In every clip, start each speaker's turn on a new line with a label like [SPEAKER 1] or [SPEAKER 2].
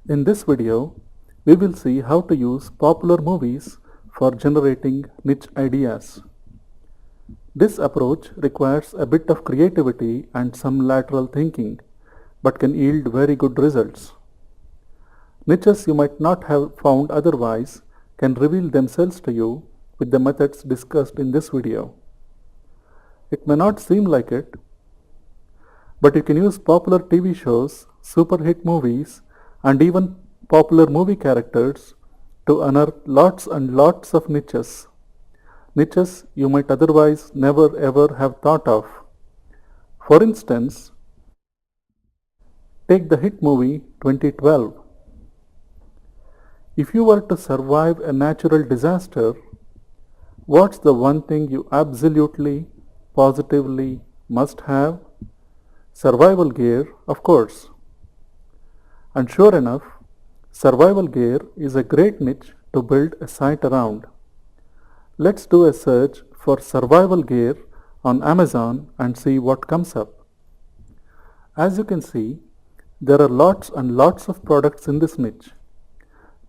[SPEAKER 1] In this video, we will see how to use popular movies for generating niche ideas. This approach requires a bit of creativity and some lateral thinking, but can yield very good results. Niches you might not have found otherwise can reveal themselves to you with the methods discussed in this video. It may not seem like it, but you can use popular TV shows, super hit movies, and even popular movie characters to unearth lots and lots of niches. Niches you might otherwise never ever have thought of. For instance, take the hit movie 2012. If you were to survive a natural disaster, what's the one thing you absolutely, positively must have? Survival gear, of course. And sure enough, survival gear is a great niche to build a site around. Let's do a search for survival gear on Amazon and see what comes up. As you can see, there are lots and lots of products in this niche.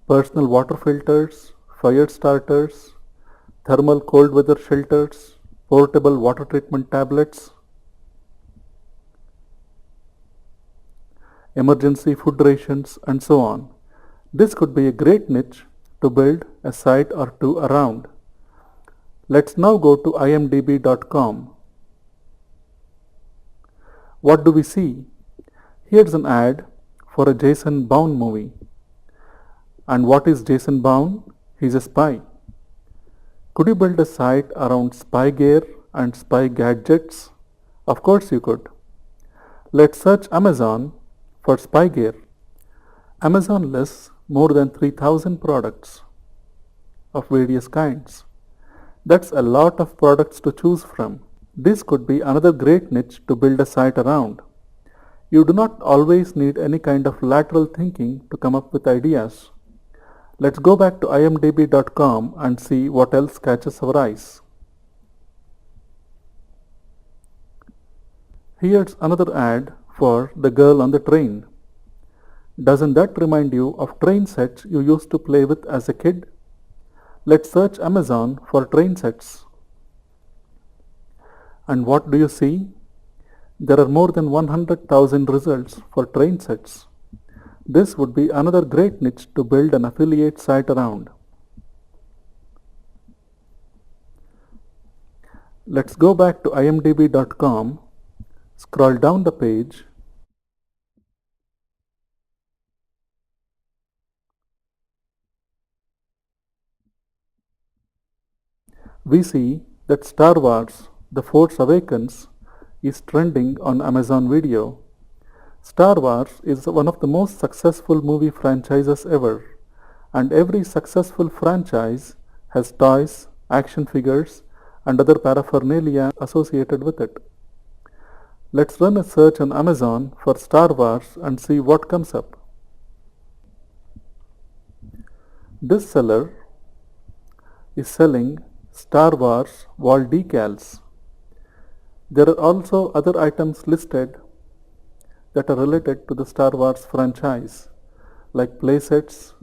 [SPEAKER 1] Personal water filters, fire starters, thermal cold weather shelters, portable water treatment tablets, emergency food rations, and so on. This could be a great niche to build a site or two around. Let's now go to imdb.com. What do we see? Here's an ad for a Jason Bourne movie. And what is Jason Bourne? He's a spy. Could you build a site around spy gear and spy gadgets? Of course you could. Let's search Amazon for spy gear. Amazon lists more than 3,000 products of various kinds. That's a lot of products to choose from. This could be another great niche to build a site around. You do not always need any kind of lateral thinking to come up with ideas. Let's go back to imdb.com and see what else catches our eyes. Here's another ad for The Girl on the Train. Doesn't that remind you of train sets you used to play with as a kid? Let's search Amazon for train sets. And what do you see? There are more than 100,000 results for train sets. This would be another great niche to build an affiliate site around. Let's go back to imdb.com, scroll down the page, we see that Star Wars The Force Awakens is trending on Amazon Video. Star Wars is one of the most successful movie franchises ever, and every successful franchise has toys, action figures, and other paraphernalia associated with it. Let's run a search on Amazon for Star Wars and see what comes up. This seller is selling Star Wars wall decals. There are also other items listed that are related to the Star Wars franchise, like playsets,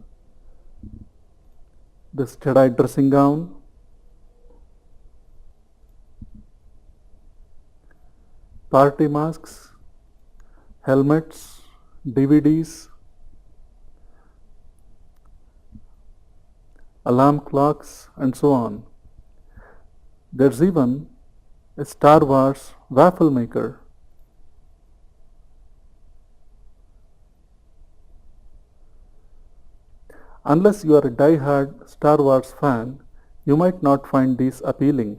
[SPEAKER 1] this Jedi dressing gown, party masks, helmets, DVDs, alarm clocks, and so on. There's even a Star Wars waffle maker. Unless you are a die-hard Star Wars fan, you might not find these appealing.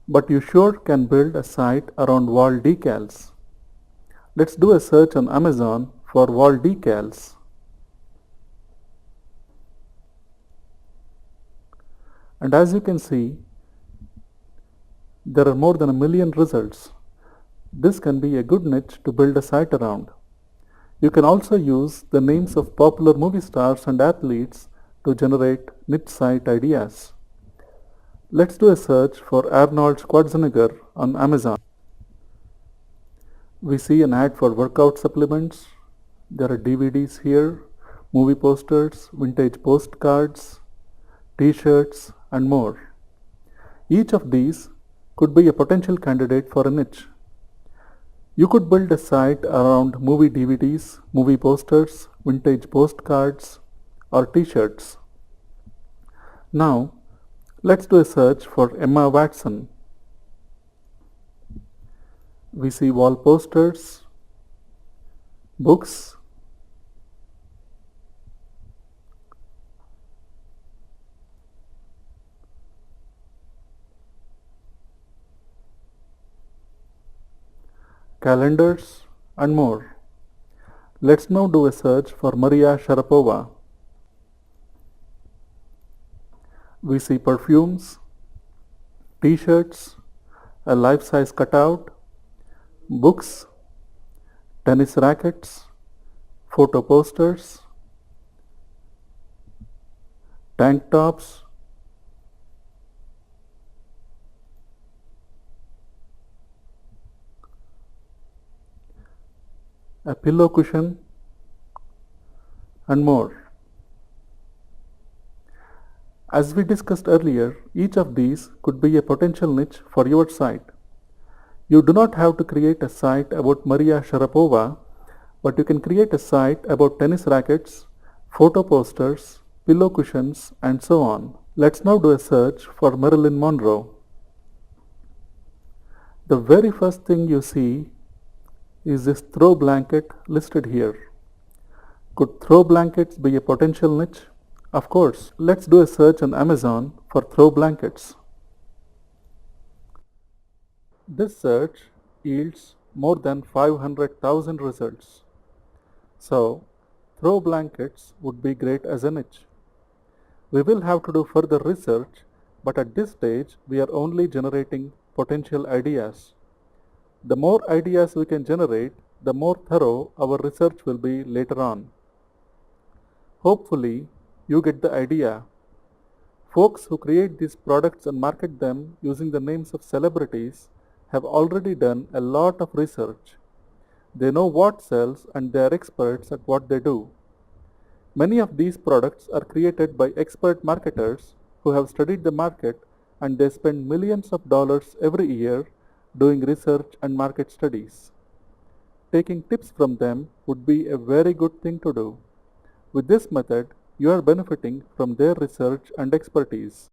[SPEAKER 1] But you sure can build a site around wall decals. Let's do a search on Amazon for wall decals. And as you can see, there are more than 1 million results. This can be a good niche to build a site around. You can also use the names of popular movie stars and athletes to generate niche site ideas. Let's do a search for Arnold Schwarzenegger on Amazon. We see an ad for workout supplements, There are DVDs here, movie posters, vintage postcards, t-shirts, and more. Each of these could be a potential candidate for a niche. You could build a site around movie DVDs, movie posters, vintage postcards, or t-shirts. Now, let's do a search for Emma Watson. We see wall posters, books, calendars, and more. Let's now do a search for Maria Sharapova. We see perfumes, t-shirts, a life-size cutout, books, tennis rackets, photo posters, tank tops, a pillow cushion, and more. As we discussed earlier, each of these could be a potential niche for your site. You do not have to create a site about Maria Sharapova, but you can create a site about tennis rackets, photo posters, pillow cushions, and so on. Let's now do a search for Marilyn Monroe. The very first thing you see is this throw blanket listed here. Could throw blankets be a potential niche? Of course. Let's do a search on Amazon for throw blankets. This search yields more than 500,000 results. So, throw blankets would be great as a niche. We will have to do further research, but at this stage we are only generating potential ideas. The more ideas we can generate, the more thorough our research will be later on. Hopefully, you get the idea. Folks who create these products and market them using the names of celebrities have already done a lot of research. They know what sells and they are experts at what they do. Many of these products are created by expert marketers who have studied the market, and they spend millions of dollars every year doing research and market studies. Taking tips from them would be a very good thing to do. With this method, you are benefiting from their research and expertise.